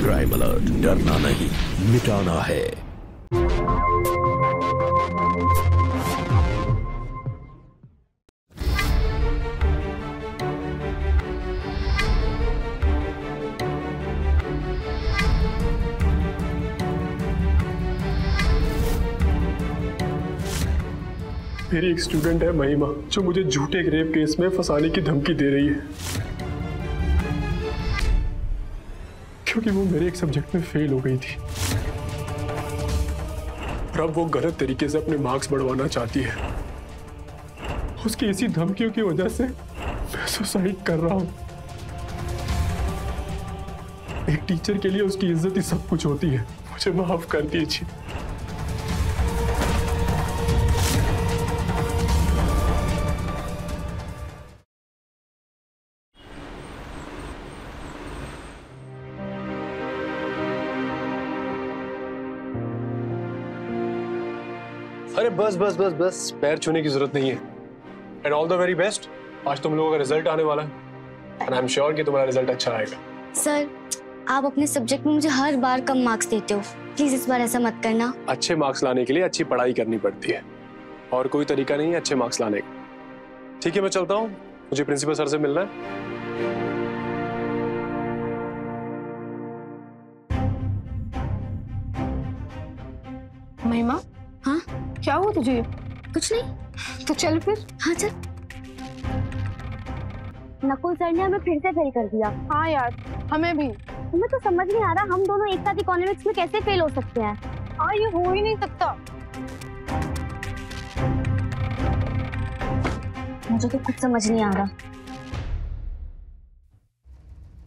Crime alert, डरना नहीं, मिटाना है। मेरी एक स्टूडेंट है महिमा, जो मुझे झूठे रेप केस में फंसाने की धमकी दे रही है, क्योंकि वो मेरे एक सब्जेक्ट में फेल हो गई थी और अब वो गलत तरीके से अपने मार्क्स बढ़वाना चाहती है। उसकी इसी धमकियों की वजह से मैं सुसाइड कर रहा हूं। एक टीचर के लिए उसकी इज्जत ही सब कुछ होती है। मुझे माफ कर दीजिए। अरे बस बस बस बस, पैर छूने की जरूरत नहीं है। And all the very best. आज तुम लोगों का रिजल्ट आने वाला है एंड आई एम श्योर कि तुम्हारा रिजल्ट अच्छा आएगा। सर, आप अपने सब्जेक्ट में मुझे हर बार कम मार्क्स देते हो, प्लीज इस बार ऐसा मत करना। अच्छे मार्क्स लाने के लिए अच्छी पढ़ाई करनी पड़ती है और कोई तरीका नहीं है अच्छे मार्क्स लाने का। ठीक है, मैं चलता हूँ, मुझे प्रिंसिपल सर से मिलना है। महिमा, हाँ क्या हुआ तुझे? कुछ नहीं। तो चल फिर। हाँ चल। नकुल सर ने हमें फिर से फेल कर दिया। हाँ यार, हमें भी। हमें तो समझ नहीं आ रहा हम दोनों एक साथ इकोनॉमिक्स में कैसे फेल हो सकते हैं। हाँ, ये हो ही नहीं सकता। मुझे तो कुछ समझ नहीं आ रहा।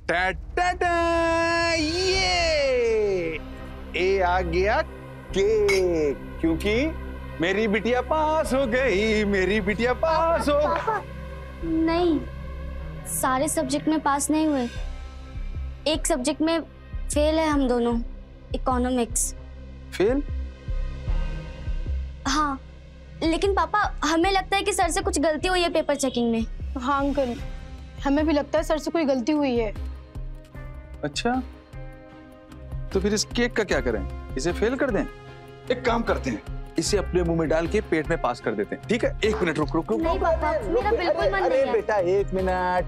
टा टा टा, ये आ गया केक, क्योंकि मेरी बिटिया पास हो गई, मेरी बिटिया पास हो गई। नहीं, सारे सब्जेक्ट में पास नहीं हुए, एक सब्जेक्ट में फेल है हम दोनों, इकोनॉमिक्स। फेल? हाँ, लेकिन पापा हमें लगता है कि सर से कुछ गलती हुई है पेपर चेकिंग में। हाँ अंकल, हमें भी लगता है सर से कोई गलती हुई है। अच्छा, तो फिर इस केक का क्या करें? इसे फेल कर दें? एक काम करते हैं, इसे अपने मुंह में डाल के पेट में पास कर देते हैं। ठीक है, एक मिनट रुक रुक रुक। नहीं पापा, मेरा बिल्कुल मन नहीं है। बेटा एक मिनट,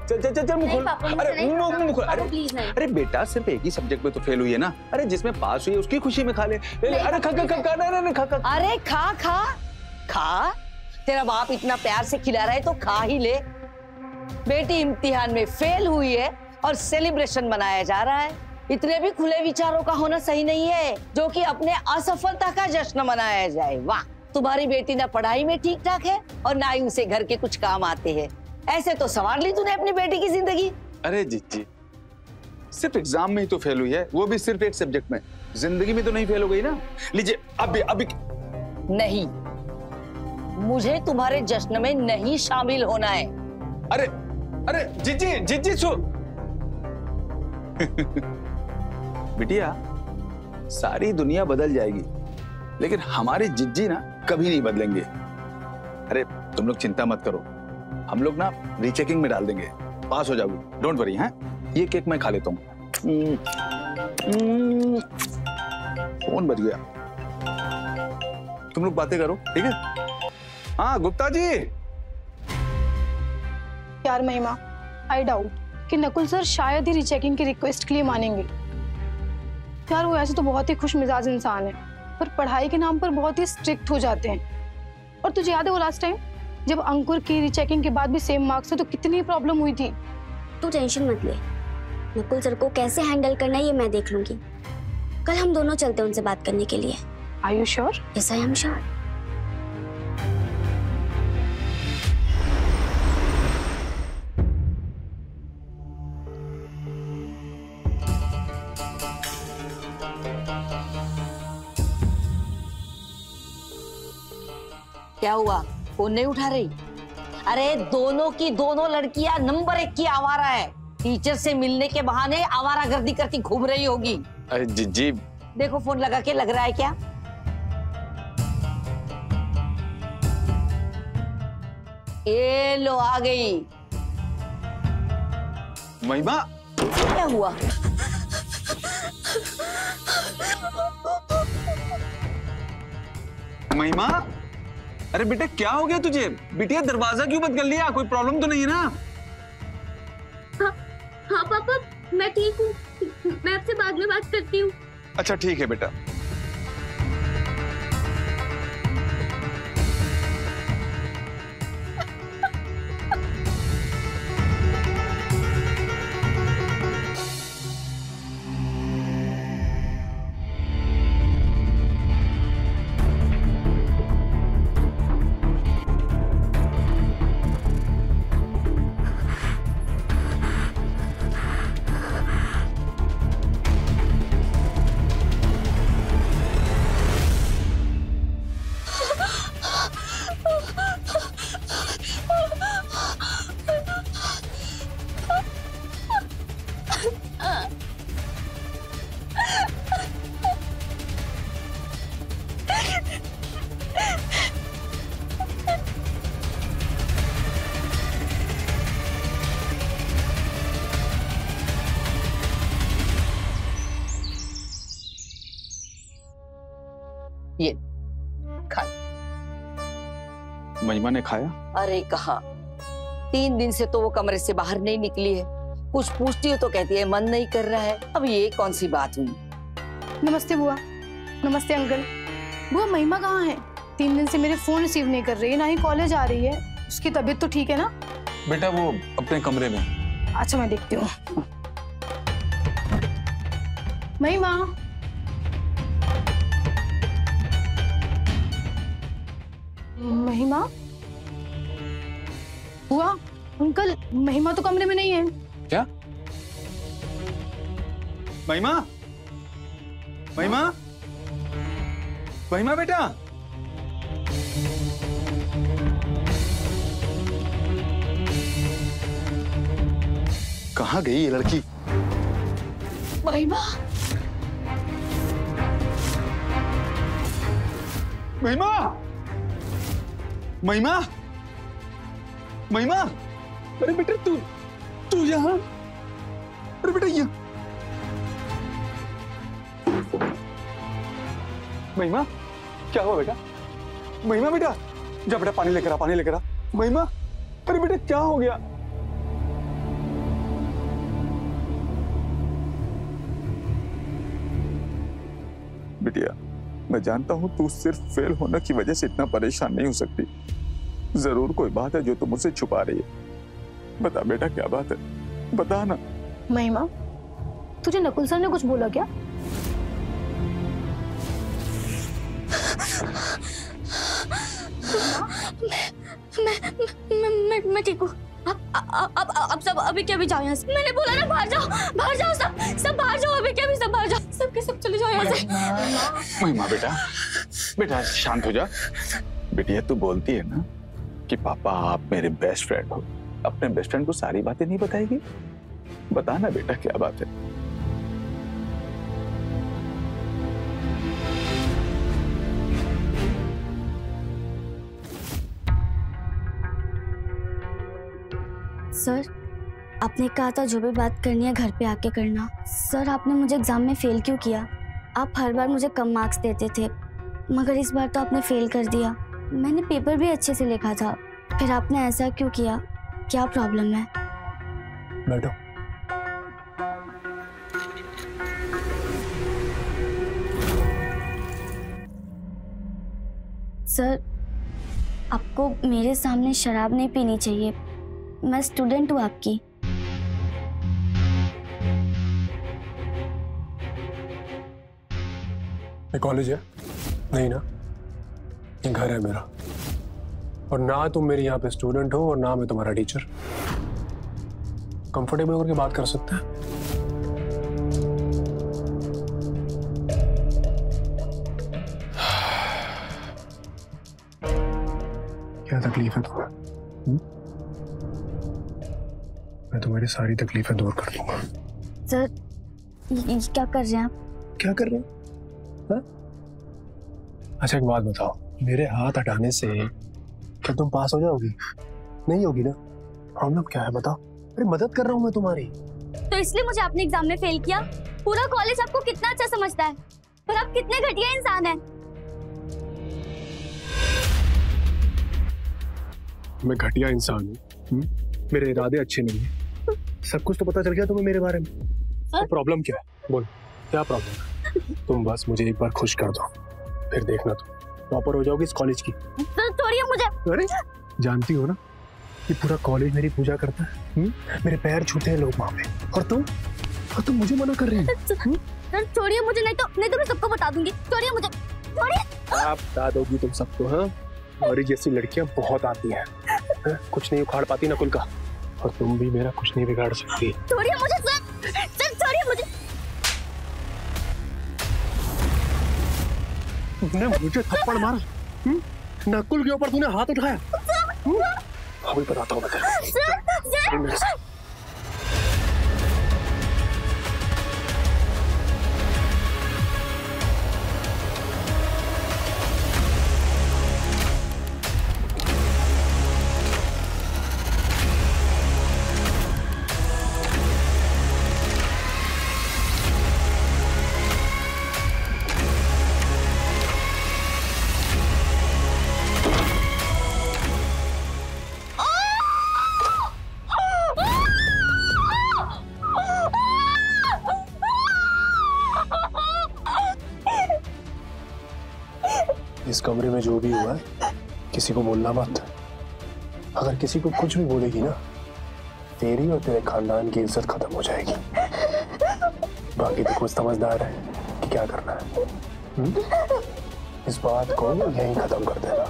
चल चल चल चल मुंह खोल। अरे मुंह खोल। अरे बेटा, सिर्फ एक ही सब्जेक्ट में तो फेल हुई है ना। अरे जिसमें पास हुई है उसकी खुशी में खा ले। अरे खा खा खा, नहीं खा खा। अरे खा खा खा, तेरा बाप इतना प्यार से खिला रहा है तो खा ही ले। बेटी इम्तिहान में फेल हुई है और सेलिब्रेशन मनाया जा रहा है। इतने भी खुले विचारों का होना सही नहीं है जो कि अपने असफलता का जश्न मनाया जाए। वाह, तुम्हारी बेटी ना पढ़ाई में ठीक ठाक है और ना ही उसे घर के कुछ काम आते हैं। ऐसे तो संवार ली तूने अपनी बेटी की जिंदगी। अरे जीजी, सिर्फ एग्जाम में ही तो फेल हुई है, वो भी सिर्फ एक सब्जेक्ट में। जिंदगी में तो नहीं फेल हो गई ना। लीजिए अभी। नहीं, मुझे तुम्हारे जश्न में नहीं शामिल होना है। अरे अरे जीजी सो। बिटिया, सारी दुनिया बदल जाएगी लेकिन हमारी जिज्जी ना कभी नहीं बदलेंगे। अरे तुम लोग चिंता मत करो, हम लोग ना रीचेकिंग में डाल देंगे, पास हो जाओगे, डोंट वरी। हैं, ये केक मैं खा लेता हूँ। फोन बज गया, तुम लोग बातें करो, ठीक है? हाँ गुप्ता जी। यार महिमा, आई डाउट कि नकुल सर शायद ही रीचेकिंग की रिक्वेस्ट के लिए मानेंगे। यार वो ऐसे तो बहुत ही खुश मिजाज इंसान है, पर पढ़ाई के नाम पर बहुत ही स्ट्रिक्ट हो जाते हैं। और तुझे याद है वो लास्ट टाइम जब अंकुर की रीचेकिंग के बाद भी सेम मार्क्स थे तो कितनी प्रॉब्लम हुई थी। तू टेंशन मत ले, नकुल सर को कैसे हैंडल करना है ये मैं देख लूंगी। कल हम दोनों चलते हैं उनसे बात करने के लिए। Are you sure? Yes, I am sure. क्या हुआ, फोन नहीं उठा रही? अरे दोनों की दोनों लड़कियां नंबर 1 की आवारा है। टीचर से मिलने के बहाने आवारागर्दी करती घूम रही होगी। अरे जीजी, देखो फोन लगा के, लग रहा है क्या? ये लो आ गई। महिमा, क्या हुआ? महिमा, अरे बेटा क्या हो गया तुझे? बिटिया दरवाजा क्यों बंद कर लिया? कोई प्रॉब्लम तो नहीं है ना? हाँ पापा, मैं ठीक हूँ। मैं आपसे बाद में बात करती हूँ। अच्छा ठीक है बेटा। ये खा। महिमा ने खाया? अरे कहा, 3 दिन से तो वो कमरे से बाहर नहीं निकली है। कुछ पूछती हो तो कहती है मन नहीं कर रहा है। अब ये कौन सी बात हुई? नमस्ते बुआ। नमस्ते अंकल। बुआ महिमा कहाँ है? 3 दिन से मेरे फोन रिसीव नहीं कर रही है, ना ही कॉलेज आ रही है। उसकी तबीयत तो ठीक है ना? बेटा वो अपने कमरे में। अच्छा मैं देखती हूँ। महिमा, महिमा? बुआ, अंकल महिमा तो कमरे में नहीं है। क्या? महिमा? महिमा? महिमा बेटा? कहाँ गई ये लड़की? महिमा, महिमा? महिमा? महिमा? अरे बेटा तू यहाँ? अरे बेटा यहाँ? महिमा क्या हुआ बेटा? महिमा बेटा जा बेटा पानी लेकर आ। महिमा अरे बेटा क्या हो गया? बिटिया मैं जानता हूं तू सिर्फ फेल होने की वजह से इतना परेशान नहीं हो सकती। जरूर कोई बात है जो तुम मुझसे छुपा रही है। बता बेटा क्या बात है, बता ना। महिमा, तुझे नकुल सर ने कुछ बोला क्या? मैं ठीक हूँ। अब सब अभी क्या भी जाओ यहाँ से। मैंने बोला ना बाहर जाओ सब बाहर जाओ। अभी क्या भी सब बाहर जाओ, सबके सब चले जाओ यहाँ से। महिमा बेटा शांत हो जा। बिटिया तू बोलती है ना कि पापा आप मेरे बेस्ट फ्रेंड हो, अपने बेस्ट फ्रेंड को सारी बातें नहीं बताएगी? बता ना बेटा क्या बात है। सर आपने कहा था जो भी बात करनी है घर पे आके करना। सर आपने मुझे एग्जाम में फेल क्यों किया? आप हर बार मुझे कम मार्क्स देते थे, मगर इस बार तो आपने फेल कर दिया। मैंने पेपर भी अच्छे से लिखा था, फिर आपने ऐसा क्यों किया? क्या प्रॉब्लम है? बैठो। सर आपको मेरे सामने शराब नहीं पीनी चाहिए। मैं स्टूडेंट हूँ आपकी। ये कॉलेज है? नहीं ना, ये घर है मेरा। और ना तुम मेरी यहाँ पे स्टूडेंट हो और ना मैं तुम्हारा टीचर। कंफर्टेबल होकर के बात कर सकते हैं। क्या तकलीफ है तुम्हें? मैं तुम्हारी सारी तकलीफें दूर कर दूंगा। सर ये क्या कर रहे हैं आप? क्या कर रहे हो? अच्छा एक बात बताओ, मेरे हाथ हटाने से क्या तुम पास हो जाओगी? नहीं होगी ना। प्रॉब्लम क्या है बताओ? अरे मदद कर रहा हूं मैं तुम्हारी। तो इसलिए मुझे आपने एग्जाम में फेल किया। पूरा कॉलेज आपको कितना अच्छा समझता है, पर आप कितने घटिया इंसान हैं। मैं घटिया इंसान हूँ? मेरे इरादे अच्छे नहीं है। सब कुछ तो पता चल गया तुम्हें मेरे बारे में। तो प्रॉब्लम क्या है? बोल, क्या प्रॉब्लम है? तुम बस मुझे एक बार खुश कर दो, फिर देखना तुम टॉपर हो जाओगी इस कॉलेज की। छोड़िए मुझे। अरे जानती हो ना कि पूरा कॉलेज मेरी पूजा करता है, मेरे पैर छूते हैं लोग वहाँ पे, और तुम मुझे मना कर रहे हैं। सर छोड़िए मुझे, नहीं तो मैं सबको बता दूंगी। छोड़िए मुझे, छोड़िए। आप बता दोगी तुम सबको? हाँ, हमारी जैसी लड़कियां बहुत आती हैं, कुछ नहीं उखाड़ पाती नकुल का, और तुम भी मेरा कुछ नहीं बिगाड़ सकती। छोड़िए मुझे सर, छोड़िए मुझे। तूने मुझे थप्पड़ मारा, नकुल के ऊपर तूने हाथ उठाया। अभी बताता हूँ मैं। इस कमरे में जो भी हुआ है किसी को बोलना मत। अगर किसी को कुछ भी बोलेगी ना, तेरी और तेरे खानदान की इज्जत खत्म हो जाएगी। बाकी तो कुछ समझदार है कि क्या करना है। इस बात को यहीं खत्म कर देना।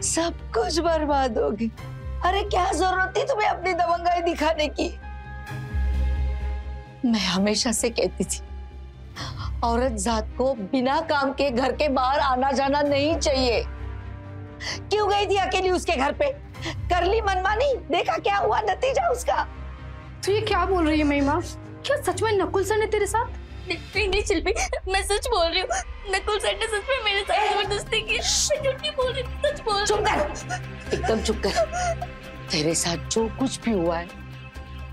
सब कुछ बर्बाद हो गई। अरे क्या जरूरत थी तुम्हें अपनी दबंगाई दिखाने की? मैं हमेशा से कहती थी, औरत जात को बिना काम के घर के बाहर आना जाना नहीं चाहिए। क्यों गई थी अकेली उसके घर पे? कर ली मनमानी, देखा क्या हुआ नतीजा उसका। तो ये क्या बोल रही है महिमा? क्या सच में नकुल सर ने तेरे साथ? नहीं शिल्पी, मैं सच बोल रही हूँ। नकुल सर ने सच में मेरे साथ जबरदस्ती की। मैं झूठ नहीं बोल रही, सच बोल रही। चुप कर, एकदम चुप कर। तेरे साथ जो कुछ भी हुआ है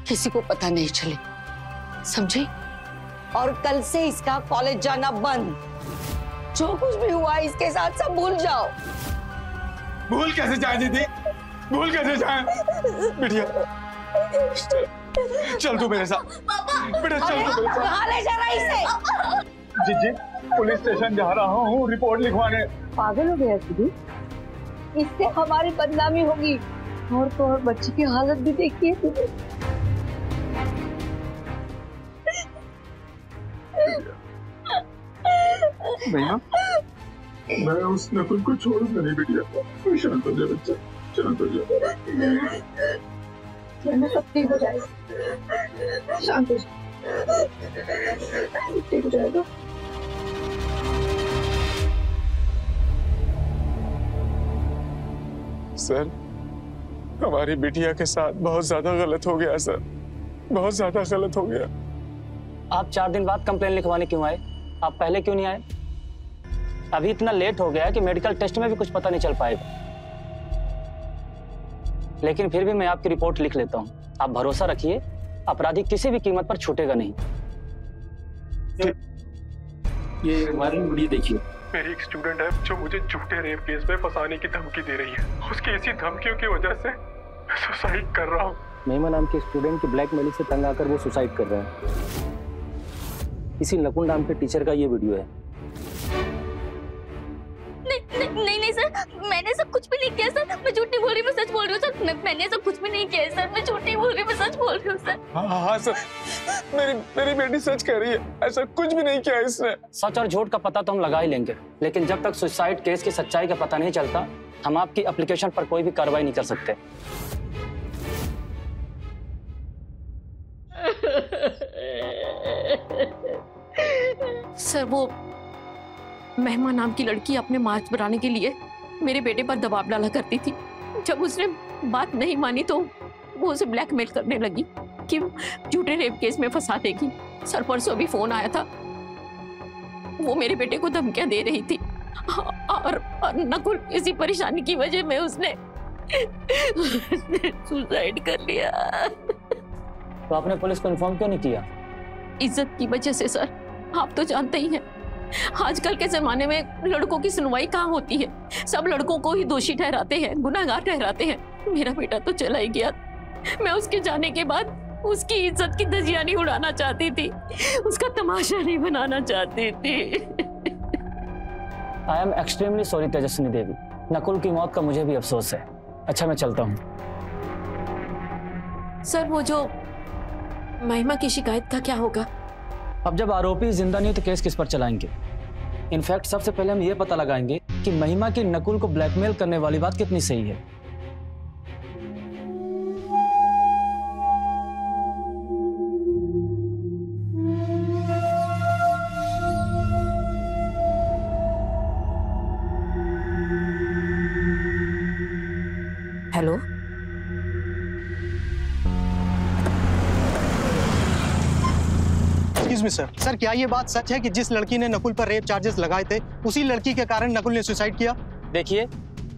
किसी को पता नहीं चले, समझी? और कल से इसका कॉलेज जाना बंद। जो कुछ भी हुआ है इसके साथ सब भूल जाओ। भूल कैसे जाए दीदी? भूल कैसे जाए? बिटिया चल तू मेरे साथ। बेटा चल तू मेरे साथ। कहाँ ले जा रहा है इसे? जी पुलिस स्टेशन जा रहा हूँ रिपोर्ट लिखवाने। पागल हो गया दीदी, इससे हमारी बदनामी होगी। और तो और बच्ची की हालत भी देखिए दीदी। नहीं मैं उस नकुल को छोड़ूंगा नहीं बेटिया। शांत हो जा बच्चा, शांत हो जा। सब ठीक हो जाएगा, शांत हो जा, ठीक हो जाएगा। सर हमारी बिटिया के साथ बहुत ज्यादा गलत हो गया सर, बहुत ज्यादा गलत हो गया। आप 4 दिन बाद कंप्लेन लिखवाने क्यों आए? आप पहले क्यों नहीं आए? अभी इतना लेट हो गया कि मेडिकल टेस्ट में भी कुछ पता नहीं चल पाएगा। लेकिन फिर भी मैं आपकी रिपोर्ट लिख लेता हूँ। आप भरोसा रखिए, अपराधी किसी भी कीमत पर छूटेगा नहीं। ये हमारी वीडियो देखिए। मेरी एक स्टूडेंट है जो मुझे झूठे रेप केस में फंसाने की धमकी दे रही है। उसकी इसी धमकियों की वजह से मैं सुसाइड कर रहा हूँ। महिमा नाम के स्टूडेंट की ब्लैकमेलिंग से तंग आकर वो सुसाइड कर रहे हैं। इसी नकुल नाम के टीचर का ये वीडियो है। नहीं सर, मैंने सब कुछ भी नहीं किया सर। मैं झूठ नहीं बोल रही, मैं सच बोल रही हूँ सर। मैंने सब कुछ भी नहीं किया सर। मैं झूठ नहीं बोल रही, मैं सच बोल रही हूँ सर। हाँ सर, मेरी बेटी सच कह रही है। ऐसा कुछ भी नहीं किया इसने। सच और झूठ का पता तो हम लगा ही लेंगे, लेकिन जब तक सुसाइड केस की सच्चाई का पता नहीं चलता, हम आपकी एप्लीकेशन पर कोई भी कार्रवाई नहीं कर सकते। सर वो महिमा नाम की लड़की अपने मार्क्स बढ़ाने के लिए मेरे बेटे पर दबाव डाला करती थी। जब उसने बात नहीं मानी तो वो उसे ब्लैकमेल करने लगी कि झूठे रेप केस में फंसा देगी। सर परसों भी फोन आया था, वो मेरे बेटे को धमकियां दे रही थी और नकुल इसी परेशानी की वजह में उसने सुसाइड कर लिया। तो आपने पुलिस को इन्फॉर्म क्यों नहीं किया? इज्जत की वजह से सर, आप तो जानते ही हैं आजकल के जमाने में लड़कों की सुनवाई कहाँ होती है, सब लड़कों को ही दोषी ठहराते हैं, गुनाहगार ठहराते हैं। मेरा बेटा तो चला ही गया, मैं उसके जाने के बाद उसकी इज्जत की धज्जियां नहीं उड़ाना चाहती थी, उसका तमाशा नहीं बनाना चाहती थी। I am extremely sorry Tejaswini Devi, Nakul की मौत का मुझे भी अफसोस है। अच्छा मैं चलता हूँ। सर वो जो महिमा की शिकायत का क्या होगा? अब जब आरोपी जिंदा नहीं तो केस किस पर चलाएंगे? इनफैक्ट सबसे पहले हम ये पता लगाएंगे कि महिमा की नकुल को ब्लैकमेल करने वाली बात कितनी सही है। हेलो, एक्सक्यूज मी सर, क्या ये बात सच है कि जिस लड़की ने नकुल पर रेप चार्जेस लगाए थे उसी लड़की के कारण नकुल ने सुसाइड किया? देखिए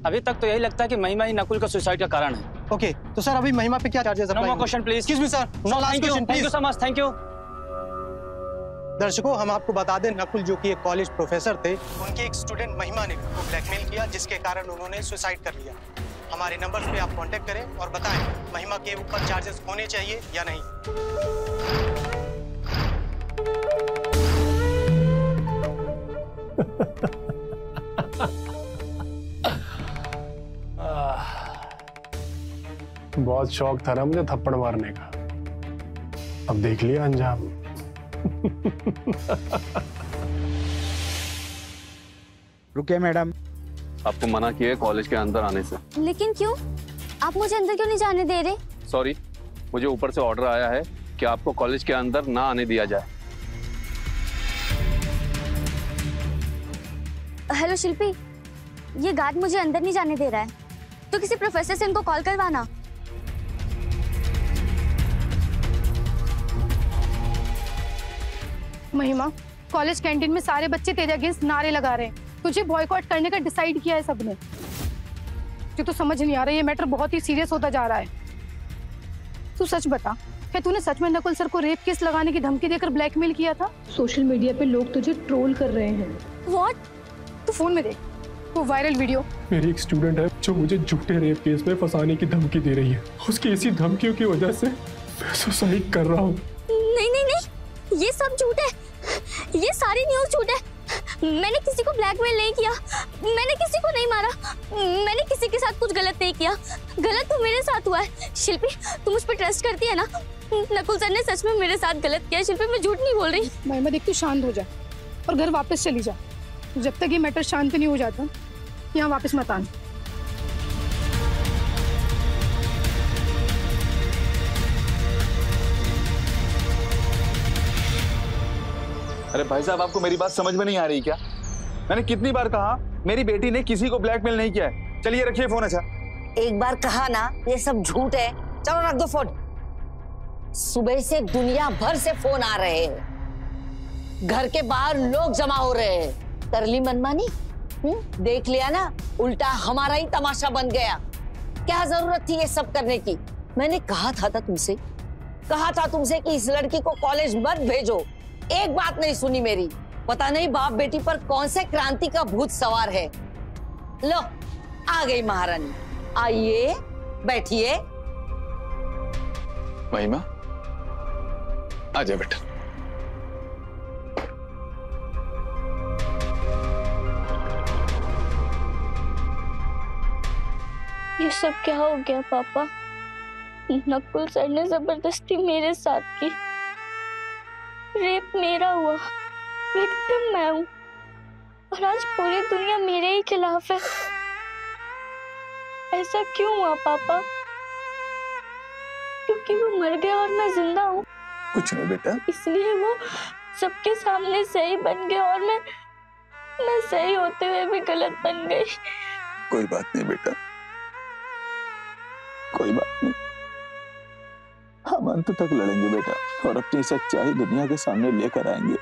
अभी तक तो यही लगता है कि महिमा ही नकुल का सुसाइड का कारण है। ओके, तो सर अभी महिमा पे क्या charges no more question please. Excuse me sir, no last question thank you please. So much, thank you. दर्शकों, हम आपको बता दें नकुल जो कि एक कॉलेज प्रोफेसर थे, उनके एक स्टूडेंट महिमा ने उनको ब्लैकमेल किया जिसके कारण उन्होंने सुसाइड कर लिया। हमारे नंबर्स पे आप कांटेक्ट करें और बताएं महिमा के ऊपर चार्जेस होने चाहिए या नहीं। बहुत शौक था ना मुझे थप्पड़ मारने का, अब देख लिया अंजाम। रुकिए मैडम, आपको मना किया है कॉलेज के अंदर आने से। लेकिन क्यों? आप मुझे अंदर क्यों नहीं जाने दे रहे? सॉरी, मुझे ऊपर से ऑर्डर आया है कि आपको कॉलेज के अंदर ना आने दिया जाए। हेलो शिल्पी, ये गार्ड मुझे अंदर नहीं जाने दे रहा है, तो किसी प्रोफेसर से इनको कॉल करवाना। महिमा, कॉलेज कैंटीन में सारे बच्चे तेरे अगेंस्ट नारे लगा रहे हैं, तुझे बॉयकॉट करने का डिसाइड किया है सबने। तुझे तो समझ नहीं आ रहा, ये मैटर बहुत ही सीरियस होता जा रहा है। तू सच बता, क्या तूने सच में नकुल सर को रेप केस लगाने की धमकी देकर ब्लैकमेल किया था? सोशल मीडिया पे लोग तुझे ट्रोल कर रहे हैं। व्हाट? तू फोन में देख, वो वायरल वीडियो। मेरी एक स्टूडेंट है जो मुझे झूठे रेप केस में फंसाने की धमकी दे रही है। उसकी इसी धमकियों की वजह से मैं सुसाइड कर रहा हूँ। नहीं नहीं नहीं, ये सब झूठ है, ये सारी न्यूज़ झूठ है। मैंने किसी को ब्लैकमेल नहीं किया, मैंने किसी को नहीं मारा, मैंने किसी के साथ कुछ गलत नहीं किया। गलत तो मेरे साथ हुआ है। शिल्पी, तू मुझ पर ट्रस्ट करती है ना? नकुल सर ने सच में मेरे साथ गलत किया। शिल्पी, मैं झूठ नहीं बोल रही। महिमा देख, तू शांत हो जा और घर वापस चली जा। जब तक ये मैटर शांत नहीं हो जाता यहाँ वापस मत आना। अरे भाई साहब, आपको मेरी बात समझ में नहीं आ रही क्या? मैंने कितनी बार कहा मेरी बेटी ने किसी को ब्लैकमेल नहीं किया है। चलिए रखिए फोन। अच्छा, एक बार कहा ना ये सब झूठ है, चलो रख दो फोन। सुबह से दुनिया भर से फोन आ रहे हैं, घर के बाहर लोग जमा हो रहे हैं। कर ली मनमानी, देख लिया ना, उल्टा हमारा ही तमाशा बन गया। क्या जरूरत थी ये सब करने की? मैंने कहा था तुमसे कि इस लड़की को कॉलेज मत भेजो। एक बात नहीं सुनी मेरी। पता नहीं बाप बेटी पर कौन से क्रांति का भूत सवार है। लो, आ गई महारानी। आइए बैठिए। महिमा, आजा बेटा। ये सब क्या हो गया पापा? नकुल सर ने जबरदस्ती मेरे साथ की, रेप मेरा हुआ, विक्टिम मैं हूँ, और आज पूरी दुनिया मेरे ही खिलाफ है। ऐसा क्यों हुआ पापा? क्योंकि वो मर गया और मैं जिंदा हूँ? कुछ नहीं बेटा, इसलिए वो सबके सामने सही बन गया और मैं सही होते हुए भी गलत बन गई। कोई बात नहीं बेटा, कोई बात नहीं। हम अंत तक लड़ेंगे बेटा और अपनी सच्चाई दुनिया के सामने लेकर आएंगे।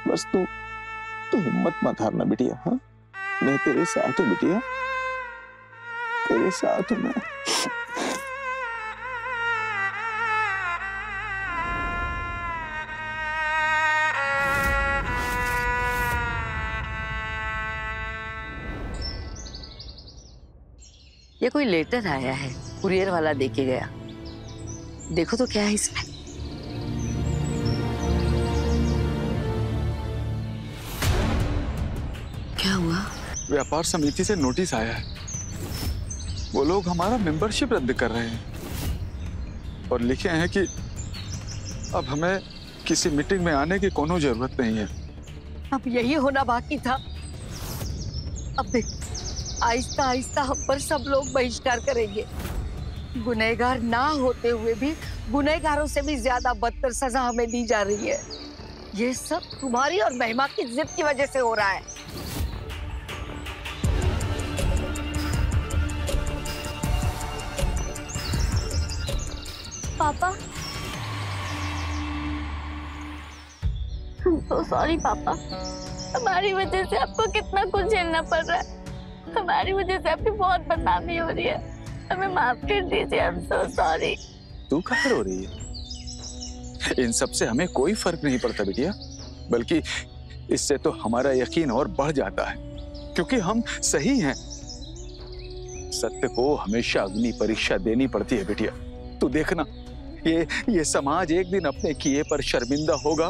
बस तू हिम्मत मत हारना बिटिया। हाँ, मैं तेरे साथ हूँ बिटिया, तेरे साथ हूँ मैं। ये कोई लेटर आया है, कुरियर वाला देके गया। देखो तो क्या है इसमें। क्या हुआ? व्यापार समिति से नोटिस आया है। वो लोग हमारा मेंबरशिप रद्द कर रहे हैं और लिखे हैं कि अब हमें किसी मीटिंग में आने की कोनो जरूरत नहीं है। अब यही होना बाकी था। अब देख, आहिस्ता आहिस्ता हम पर सब लोग बहिष्कार करेंगे। गुनहगार ना होते हुए भी गुनहगारों से भी ज्यादा बदतर सजा हमें दी जा रही है। ये सब तुम्हारी और महिमा की जिद की वजह से हो रहा है। पापा, तो सॉरी पापा, हमारी वजह से आपको कितना कुछ झेलना पड़ रहा है। हमारी वजह से आपकी बहुत बदनामी हो रही है, हमें माफ कर दीजिए। I am so sorry. तू कहाँ रो रही है? इन सब से हमें कोई फर्क नहीं पड़ता बिटिया, बल्कि इससे तो हमारा यकीन और बढ़ जाता है क्योंकि हम सही हैं। सत्य को हमेशा अग्नि परीक्षा देनी पड़ती है बिटिया। तू देखना, ये समाज एक दिन अपने किए पर शर्मिंदा होगा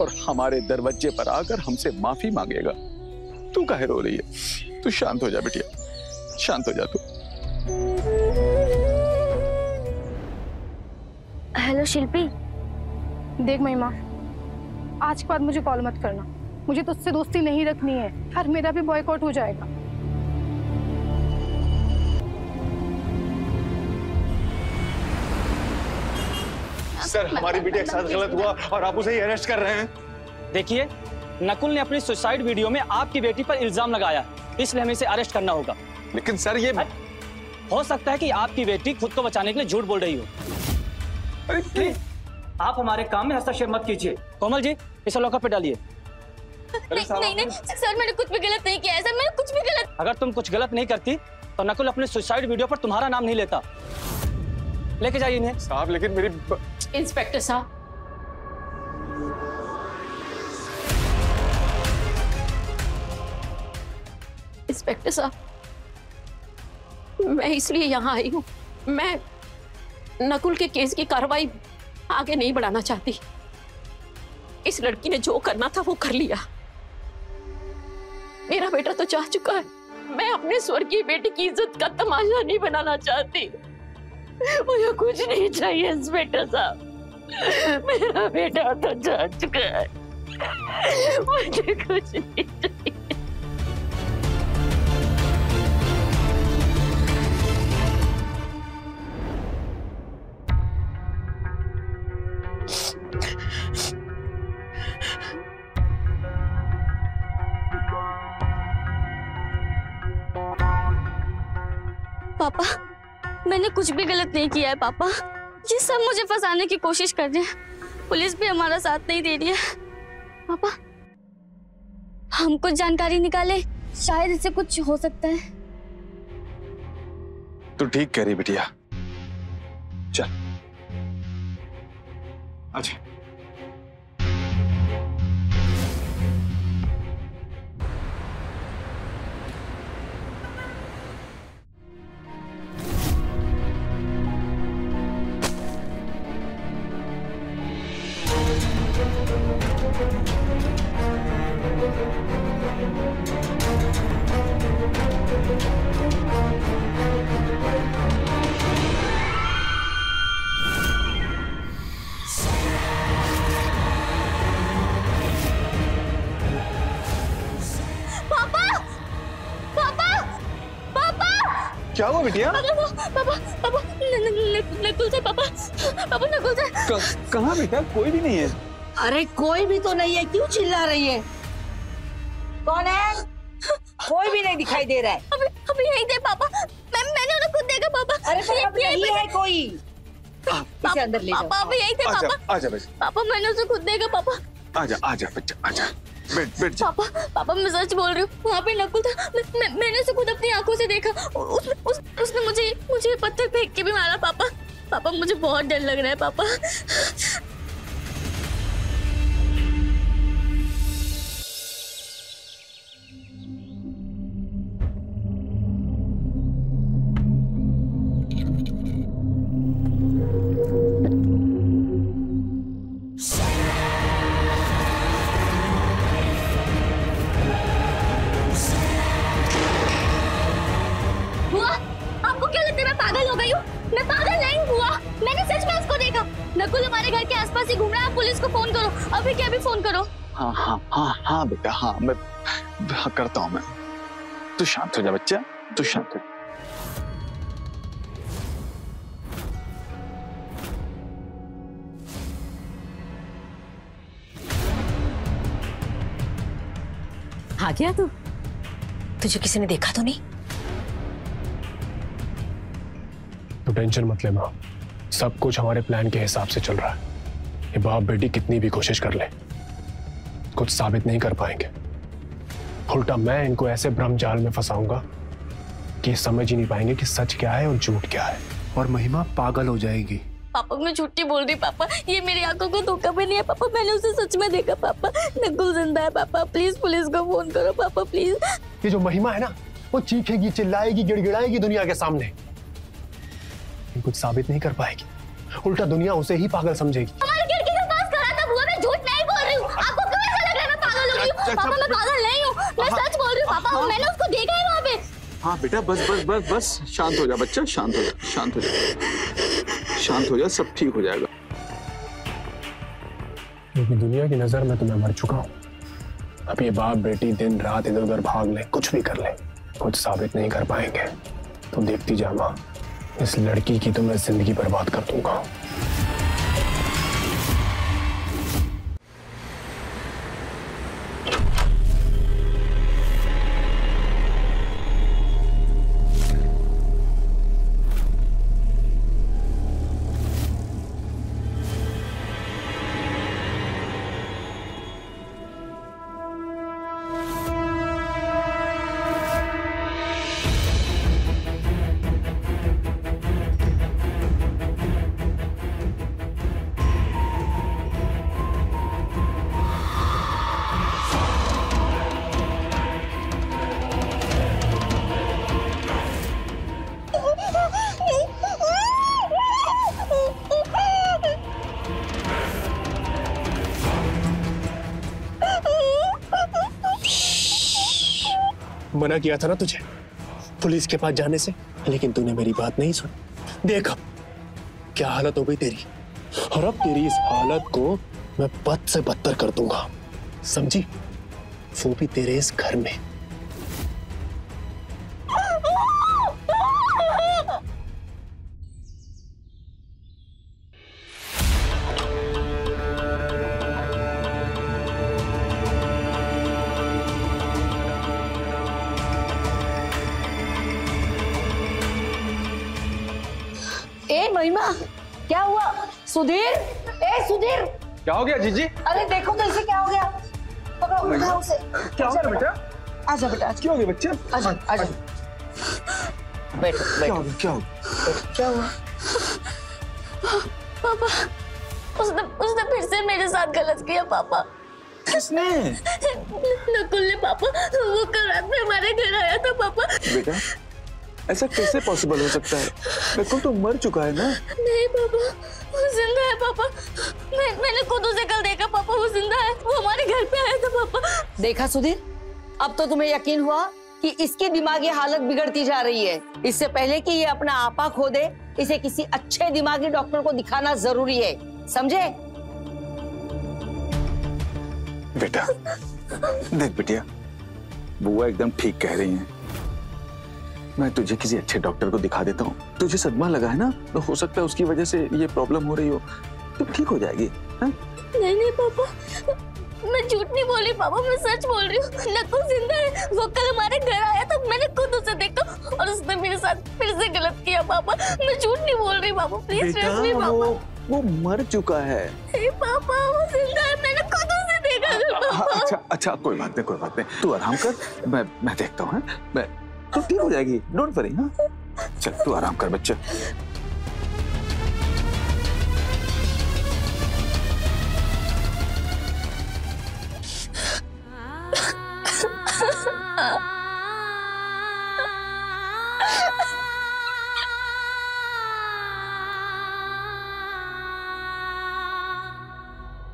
और हमारे दरवाजे पर आकर हमसे माफी मांगेगा। तू काहे रो रही है? तू शांत हो जा बिटिया, शांत हो जा तू। हेलो शिल्पी। देख महिमा, आज के बाद मुझे कॉल मत करना। मुझे तुझसे दोस्ती नहीं रखनी है और मेरा भी बॉयकॉट हो जाएगा। सर, हमारी बेटी के साथ गलत हुआ और आप उसे ही अरेस्ट कर रहे हैं। देखिए, नकुल ने अपनी सुसाइड वीडियो में आपकी बेटी पर इल्जाम लगाया, इसलिए हमें इसे अरेस्ट करना होगा। लेकिन सर, ये हो सकता है कि आपकी बेटी खुद को बचाने के लिए झूठ बोल रही हो। अरे प्लीज, आप हमारे काम में हस्तक्षेप मत कीजिए। कोमल जी, इसे लॉकअप पे डालिए। नहीं सर, मैंने कुछ भी गलत नहीं किया है सर, मैंने कुछ भी गलत। अगर तुम कुछ गलत नहीं करती तो नकुल अपने सुसाइड वीडियो पर तुम्हारा नाम नहीं लेता। लेके जाइए इन्हें। साहब, लेकिन मेरी इंस्पेक्टर साहब, इंस्पेक्टर साहब, मैं इसलिए यहाँ आई हूँ, मैं नकुल के केस की कार्रवाई आगे नहीं बढ़ाना चाहती। इस लड़की ने जो करना था वो कर लिया। मेरा बेटा तो जा चुका है। मैं अपने स्वर्गीय बेटे की इज्जत का तमाशा नहीं बनाना चाहती। मुझे कुछ नहीं चाहिए इंस्पेक्टर साहब, मेरा बेटा तो जा चुका है। मुझे कुछ नहीं चाहिए। पापा, मैंने कुछ भी गलत नहीं किया है पापा। ये सब मुझे फंसाने की कोशिश कर रहे हैं। पुलिस भी हमारा साथ नहीं दे रही है। पापा, हम कुछ जानकारी निकाले, शायद इससे कुछ हो सकता है। तू ठीक कह रही बिटिया। चल, अच्छा। क्या हुआ बिटिया? पापा, नकुल से पापा, नकुल से। कहाँ बेटा? कोई भी नहीं है। अरे कोई भी तो नहीं है, क्यों चिल्ला रही है? कौन है? कोई भी नहीं दिखाई दे रहा है। अभी यहीं थे पापा। मैंने उन्हें खुद देखा पापा। अरे तो अब नहीं है कोई। इसे अंदर ले जाओ। पापा यही थे पापा। आजा बेटा, पापा मैंने उसे खुद देखा पापा। आजा आजा बच्चा, आजा, बैठ जा। पापा मैं सच बोल रही हूँ, वहाँ पे नकुल था। मैंने उसे खुद अपनी आंखों से देखा। उसने मुझे पत्थर फेंक के भी मारा पापा। पापा मुझे बहुत डर लग रहा है पापा। नकुल हमारे घर के आसपास ही घूम रहा है। आप पुलिस को फोन करो, अभी के अभी फोन करो। हाँ हाँ हाँ हाँ बेटा, हाँ मैं करता हूँ मैं। तू शांत हो जा बच्चा, तू शांत हो। आ गया तू? तुझे किसी ने देखा तो नहीं? तो टेंशन मत ले माँ, सब कुछ हमारे प्लान के हिसाब से चल रहा है। ये बाप बेटी कितनी भी कोशिश कर ले, कुछ साबित नहीं कर पाएंगे। उल्टा मैं इनको ऐसे भ्रम जाल में फंसाऊंगा कि ये समझ ही नहीं पाएंगे कि सच क्या है और झूठ क्या है, और महिमा पागल हो जाएगी। पापा मैं झूठी बोल रही पापा, ये मेरी आंखों को धोखा भी नहीं है पापा। मैंने उसे सच में देखा पापा। नकुल जिंदा है पापा, प्लीज पुलिस को फोन करो पापा प्लीज। ये जो महिमा है ना, वो चीखेगी, चिल्लाएगी, गिड़गिड़ाएगी दुनिया के सामने, कुछ साबित नहीं कर पाएगी। उल्टा दुनिया उसे ही पागल समझेगी। हमारे खिड़की के पास खड़ा था बुआ, मैं झूठ नहीं बोल रही हूँ। आपको क्यों ऐसा लग रहा है मैं पागल हो गई हूँ? पापा मैं पागल नहीं हूँ, मैं सच बोल रही हूँ पापा। मैंने उसको देखा है वहाँ पे। हाँ बेटा बस बस बस बस, शांत हो जा बच्चा, शांत हो जा, शांत हो जा, शांत हो जा, सब ठीक हो जाएगा। क्योंकि दुनिया की नजर में तो मैं मर चुका हूँ। अब ये बाप बेटी दिन रात इधर उधर भाग ले, कुछ भी कर ले, कुछ साबित नहीं कर पाएंगे। तो देखती जा माँ, इस लड़की की तो मैं जिंदगी बर्बाद कर दूंगा। मना किया था ना तुझे पुलिस के पास जाने से, लेकिन तूने मेरी बात नहीं सुनी। देख अब क्या हालत हो गई तेरी, और अब तेरी इस हालत को मैं बद से बदतर कर दूंगा, समझी? वो भी तेरे इस घर में। ए महिमा, क्या हुआ? सुधीर, ए सुधीर, क्या हो गया जीजी? अरे देखो तो इसे क्या हो गया। पकड़ो, उठाओ उसे। क्या हो गया बेटा? आजा बेटा, क्या हो गया बच्चे? आजा आजा। बैठो बैठो। क्या हो गया? क्या हुआ? पापा उसने फिर से मेरे साथ गलत किया पापा। किसने? नकुल ने पापा, वो कल रात में हमारे घर आया था पापा। बेटा ऐसा कैसे पॉसिबल हो सकता है? नकुल तो मर चुका है ना। नहीं पापा, वो जिंदा है पापा। मैंने खुद उसे कल देखा पापा, वो जिंदा है। वो हमारे घर पे आया था पापा। देखा सुधीर, अब तो तुम्हें यकीन हुआ कि इसकी दिमागी हालत बिगड़ती जा रही है। इससे पहले कि ये अपना आपा खो दे, इसे किसी अच्छे दिमागी डॉक्टर को दिखाना जरूरी है, समझे? बेटा देख बिटिया, बुआ एकदम ठीक कह रही हैं। मैं तुझे किसी अच्छे डॉक्टर को दिखा देता हूँ। तुझे सदमा लगा है ना, तो हो सकता है उसकी वजह से ये प्रॉब्लम हो रही हो, तो ठीक हो जाएगी। हाँ? नहीं नहीं पापा, मैं झूठ नहीं बोल रही पापा, मैं सच बोल रही हूँ। नकुल जिंदा है। वो कल हमारे घर आया था, मैंने खुद उसे देखा और उसने मेरे साथ फिर से गलत किया पापा। मैं झूठ नहीं बोल रही पापा, प्लीज ट्रस्ट मी पापा। वो मर चुका है। पापा वो जिंदा है, मैंने खुद उसे देखा। अच्छा अच्छा, कोई बात नहीं, कोई बात नहीं, तू आराम कर, मैं देखता हूँ। मैं तू ठीक हो जाएगी, डोंट वरी। हाँ चल तू आराम कर बच्चा।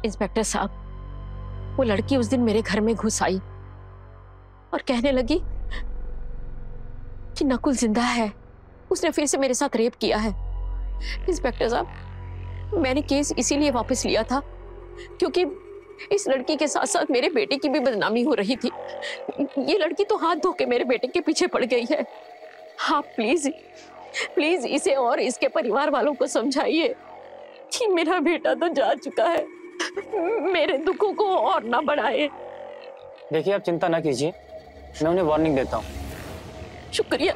इंस्पेक्टर साहब, वो लड़की उस दिन मेरे घर में घुस आई और कहने लगी कि नकुल जिंदा है, उसने फिर से मेरे साथ रेप किया है। इंस्पेक्टर साहब, मैंने केस इसीलिए वापस लिया था क्योंकि इस लड़की के साथ साथ मेरे बेटे की भी बदनामी हो रही थी। ये लड़की तो हाथ धो के मेरे बेटे के पीछे पड़ गई है। आप प्लीज प्लीज इसे और इसके परिवार वालों को समझाइए कि मेरा बेटा तो जा चुका है, मेरे दुखों को और ना बढ़ाए। देखिए आप चिंता ना कीजिए, मैं उन्हें वार्निंग देता हूँ। शुक्रिया।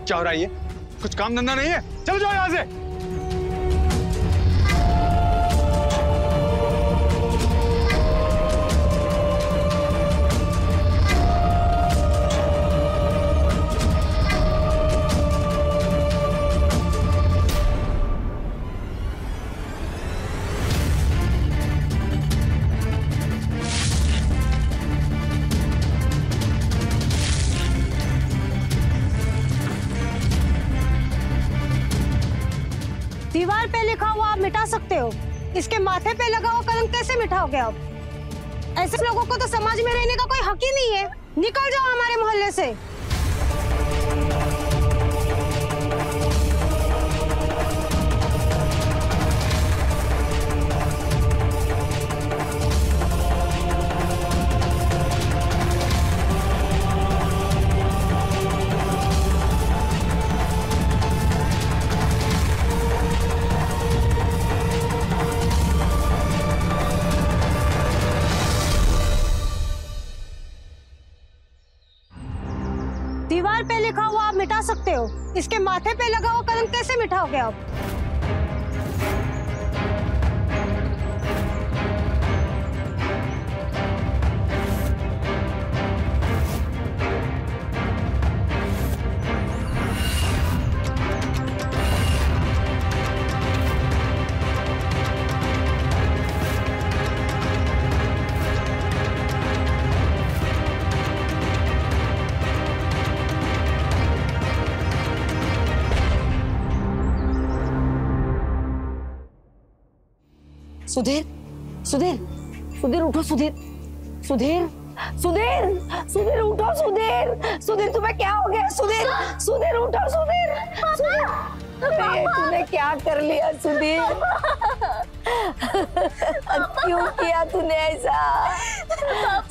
क्या हो रहा है ये? कुछ काम धंधा नहीं है? चलो जाओ यहाँ से। दीवार पे लिखा हुआ आप मिटा सकते हो, इसके माथे पे लगा हुआ कलम कैसे मिटाओगे आप? ऐसे लोगों को तो समाज में रहने का कोई हक ही नहीं है। निकल जाओ हमारे मोहल्ले से। दीवार पे लिखा हुआ आप मिटा सकते हो, इसके माथे पे लगा हुआ कलम कैसे मिटाओगे आप? सुधीर, सुधीर, सुधीर उठो, सुधीर, सुधीर, सुधीर, सुधीर उठो, सुधीर, सुधीर तुम्हें क्या हो गया? सुधीर, सुधीर उठो, सुधीर, सुधीर, तूने क्या कर लिया सुधीर? क्यों किया तूने ऐसा?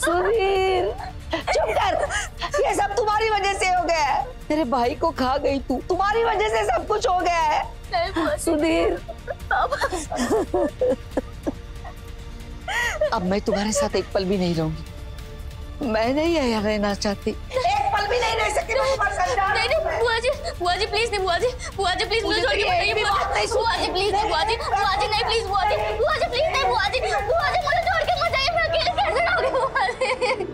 सुधीर चुप कर, ये सब तुम्हारी वजह से हो गया है। तेरे भाई को खा गई तू, तुम्हारी वजह से सब कुछ हो गया है। सुधीर अब मैं तुम्हारे साथ एक पल भी नहीं रहूंगी। मैं नहीं यहाँ रहना चाहती, एक पल भी नहीं रह सकती। नहीं बुआ जी, बुआ जी प्लीज नहीं, बुआ जी, बुआ जी प्लीज मुझे छोड़ के बताइए। बुआ जी प्लीज नहीं, बुआ जी, बुआ जी नहीं प्लीज, बुआ जी, बुआ जी प्लीज नहीं, बुआ जी, बुआ जी मुझे छोड़ के मत जाइए, मैं अकेले कैसे रहूंगी बुआ जी।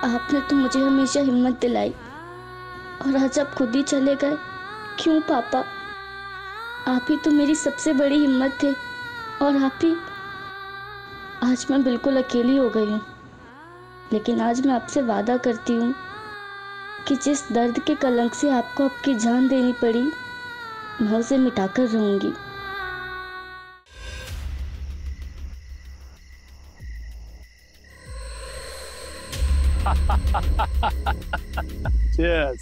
आपने तो मुझे हमेशा हिम्मत दिलाई और आज आप खुद ही चले गए। क्यों पापा? आप ही तो मेरी सबसे बड़ी हिम्मत थे और आप ही। आज मैं बिल्कुल अकेली हो गई हूँ, लेकिन आज मैं आपसे वादा करती हूँ कि जिस दर्द के कलंक से आपको आपकी जान देनी पड़ी, मैं उसे मिटाकर रहूंगी। Cheers.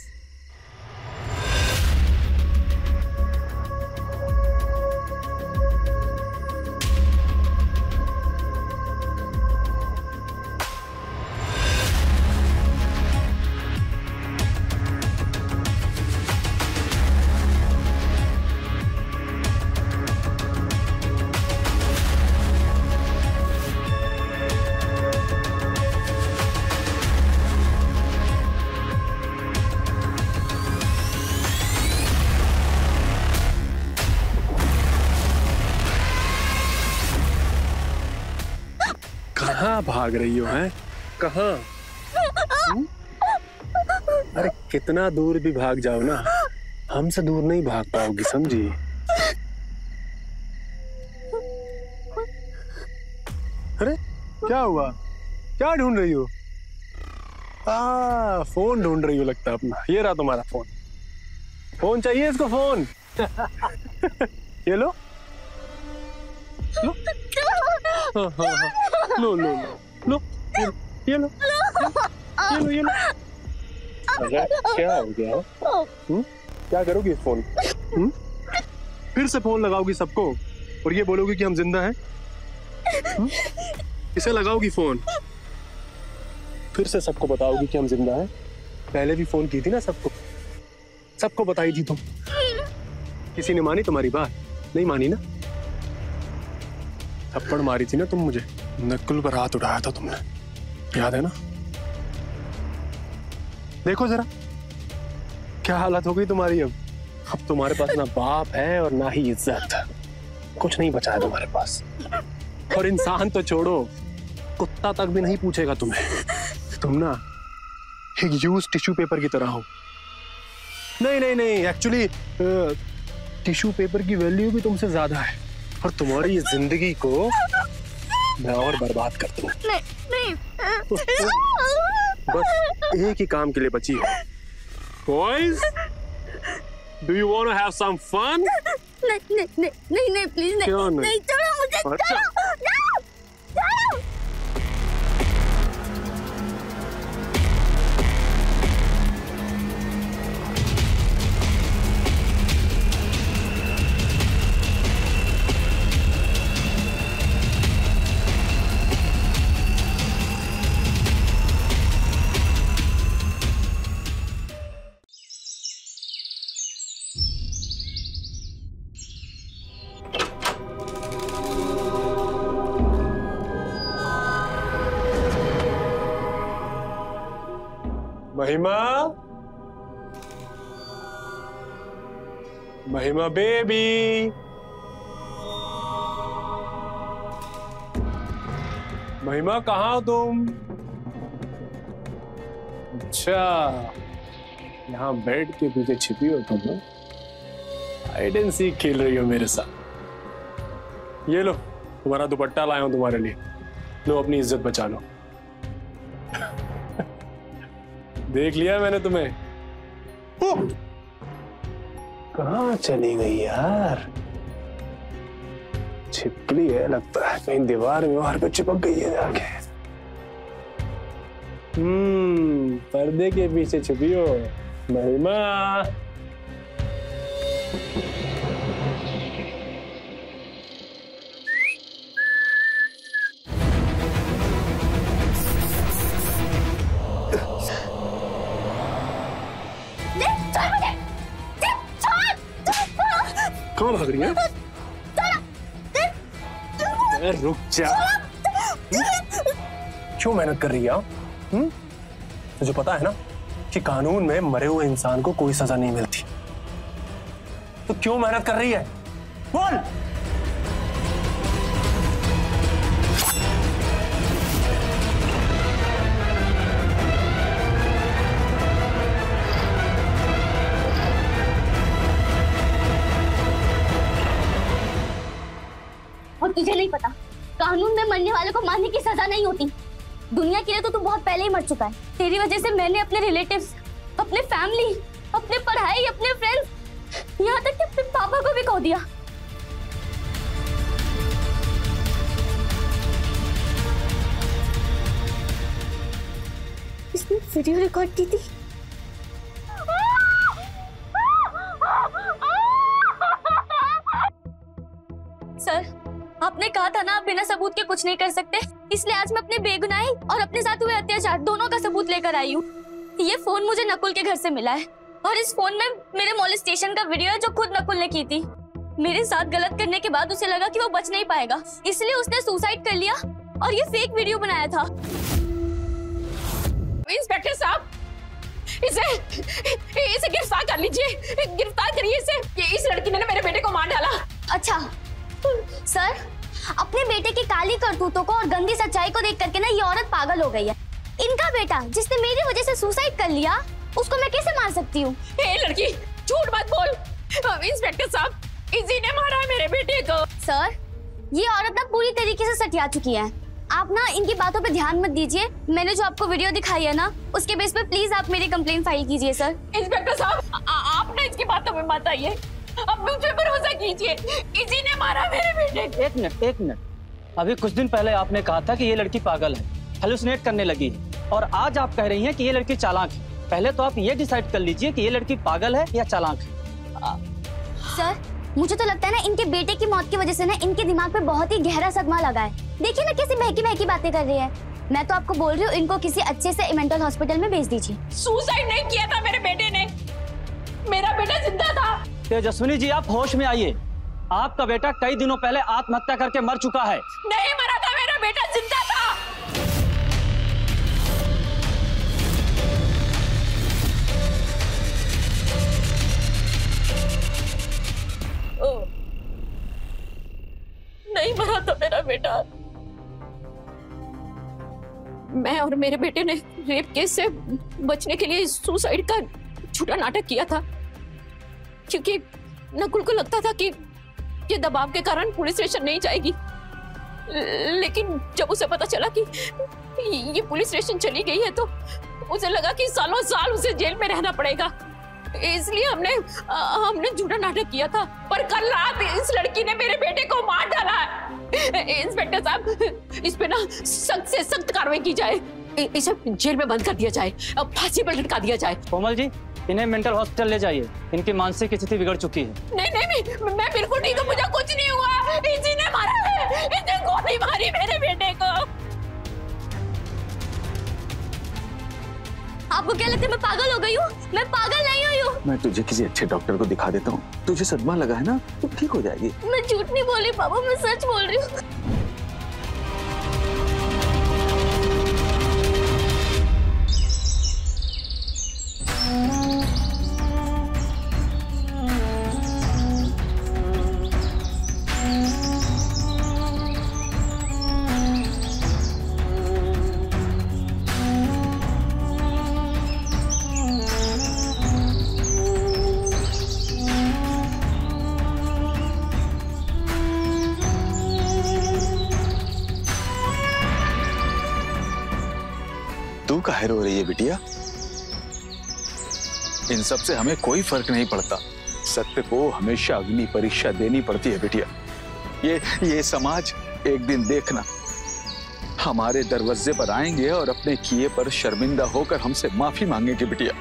कहाँ भाग रही हो हैं? कहाँ? अरे कितना दूर भी भाग जाओ ना, हमसे दूर नहीं भाग पाओगी, समझी? अरे क्या हुआ? क्या ढूंढ रही हो? फोन ढूंढ रही हो लगता है अपना। ये रहा तुम्हारा फोन। फोन चाहिए इसको? फोन ये लो लो। हाँ, हाँ, हाँ। लो लो लो लो ये लो ये लो। अरे क्या हो गया? क्या करोगी इस फोन? फिर से फोन लगाओगी सबको और ये बोलोगी कि हम जिंदा हैं? इसे लगाओगी फोन, फिर से सबको बताओगी कि हम जिंदा हैं? पहले भी फोन की थी ना सबको बताई थी तुम। किसी ने मानी तुम्हारी बात? नहीं मानी ना। थप्पड़ मारी थी ना तुम मुझे, नकुल पर हाथ उठाया था तुमने, याद है ना? देखो जरा क्या हालत हो गई तुम्हारी। अब तुम्हारे पास ना बाप है और ना ही इज्जत, कुछ नहीं बचा है तुम्हारे पास। और इंसान तो छोड़ो, कुत्ता तक भी नहीं पूछेगा तुम्हें। तुम ना एक यूज टिश्यू पेपर की तरह हो। नहीं, एक्चुअली टिश्यू पेपर की वैल्यू भी तुमसे ज्यादा है और तुम्हारी इस जिंदगी को मैं और बर्बाद कर दूं। नहीं। बस एक ही काम के लिए बची हो। Boys, do you want to have some fun? नहीं प्लीज नहीं। क्यों नहीं? नहीं छोड़ो मुझे। अच्छा। छोड़ो। महिमा बेबी, महिमा कहाँ हो तुम? अच्छा, यहाँ बेड के पीछे छिपी हो तुम? हाइड एंड सीक खेल रही हो मेरे साथ। ये लो तुम्हारा दुपट्टा लाया हूं तुम्हारे लिए, लो अपनी इज्जत बचा लो। देख लिया मैंने तुम्हें। कहाँ चली गई यार? छिपकली है लगता है, कहीं दीवार में बाहर पे चिपक गई है जाके। पर्दे के पीछे छुपी हो महिमा। कहाँ भाग रही है? रुक जा। क्यों मेहनत कर रही है? तुझे पता है ना कि कानून में मरे हुए इंसान को कोई सजा नहीं मिलती, तो क्यों मेहनत कर रही है? बोल। तुझे नहीं पता, कानून में मरने वाले को मारने की सजा नहीं होती। दुनिया के लिए तो तू बहुत पहले ही मर चुका है। तेरी वजह से मैंने अपने रिलेटिव्स, अपने फैमिली, अपने पढ़ाई, अपने फ्रेंड्स, यहाँ तक कि अपने पापा को भी खो दिया। इसने वीडियो रिकॉर्ड की थी। सर, आपने कहा था ना आप बिना सबूत के कुछ नहीं कर सकते, इसलिए आज मैं अपने बेगुनाही और अपने साथ हुए अत्याचार दोनों का सबूत लेकर आई हूँ। ये फोन मुझे नकुल के घर से मिला है और इस फोन में मेरे मोलेस्टेशन का वीडियो है जो खुद नकुल ने की थी। मेरे साथ गलत करने के बाद उसे लगा कि वो बच नहीं पाएगा, इसलिए उसने सुसाइड कर लिया और ये फेक वीडियो बनाया था। इंस्पेक्टर साहब, इसे गिरफ्तार कर लीजिए, गिरफ्तार करिए इसे। इस लड़की ने मेरे बेटे को मार डाला। अच्छा सर, अपने बेटे की काली करतूतों को और गंदी सच्चाई को देख करके ना ये औरत पागल हो गई है। इनका बेटा जिसने मेरी वजह से सुसाइड कर लिया, उसको मैं कैसे मार सकती हूँ? लड़की झूठ मत बोल। इंस्पेक्टर साहब, इसी ने मारा है मेरे बेटे को। सर, ये औरत ना पूरी तरीके से सटिया चुकी है। आप ना इनकी बातों पे ध्यान मत दीजिए। मैंने जो आपको वीडियो दिखाई है ना, उसके बेस पे प्लीज आप मेरी कंप्लेंट फाइल कीजिए। सर इंस्पेक्टर साहब, आप ना इसकी बातों में मत आइए, अब मुझ पे भरोसा कीजिए, इसी ने मारा मेरे बेटे। एक मिनट, अभी कुछ दिन पहले आपने कहा था कि ये लड़की पागल है, हेलुसिनेट करने लगी है, और आज आप कह रही हैं कि ये लड़की चालाक है। पहले तो आप ये डिसाइड कर लीजिए कि ये लड़की पागल है या चालाक है। सर, मुझे तो लगता है ना इनके बेटे की मौत की वजह से ना इनके दिमाग पे बहुत ही गहरा सदमा लगा है। देखिए ना कैसी बहकी बातें कर रही है। मैं तो आपको बोल रही हूँ, इनको किसी अच्छे से मेंटल हॉस्पिटल में भेज दीजिए। सुसाइड नहीं किया था मेरे बेटे ने, मेरा बेटा जिंदा था। तेजस्विनी जी, आप होश में आइए। आपका बेटा कई दिनों पहले आत्महत्या करके मर चुका है। नहीं मरा था, मेरा बेटा जिंदा था। नहीं मरा था मेरा बेटा। मैं और मेरे बेटे ने रेप केस से बचने के लिए सुसाइड का झूठा नाटक किया था, क्योंकि नकुल को लगता था कि ये दबाव के कारण पुलिस स्टेशन नहीं जाएगी। लेकिन जब उसे पता चला कि ये पुलिस स्टेशन चली गई है, तो उसे लगा कि सालों साल उसे जेल में रहना पड़ेगा। इसलिए हमने झूठा नाटक किया था। पर कल रात इस लड़की ने मेरे बेटे को मार डाला है। इंस्पेक्टर साहब, इस पे ना सख्त से सख्त कार्रवाई की जाए, इसे जेल में बंद कर दिया जाए, फांसी पर लटका दिया जाए। कोमल जी, इन्हें मेंटल हॉस्पिटल ले जाइए, इनकी मानसिक स्थिति बिगड़ चुकी है। नहीं, मैं बिल्कुल नहीं, तो मुझे कुछ नहीं हुआ, इसी ने मारा है, इसने गोली मारी मेरे बेटे को। आपको क्या लगता है मैं पागल हो गई हूँ? मैं पागल नहीं हुई हूँ। मैं तुझे किसी अच्छे डॉक्टर को दिखा देता हूँ, तुझे सदमा लगा है ना, तो ठीक हो जाएगी। मैं झूठ नहीं बोल रही पापा, मैं सच बोल रही हूँ। तू काहे रो रही है बिटिया? इन सब से हमें कोई फर्क नहीं पड़ता। सत्य को हमेशा अग्नि परीक्षा देनी पड़ती है बिटिया। ये समाज एक दिन देखना हमारे दरवाजे पर आएंगे और अपने किए पर शर्मिंदा होकर हमसे माफी मांगेंगे बिटिया।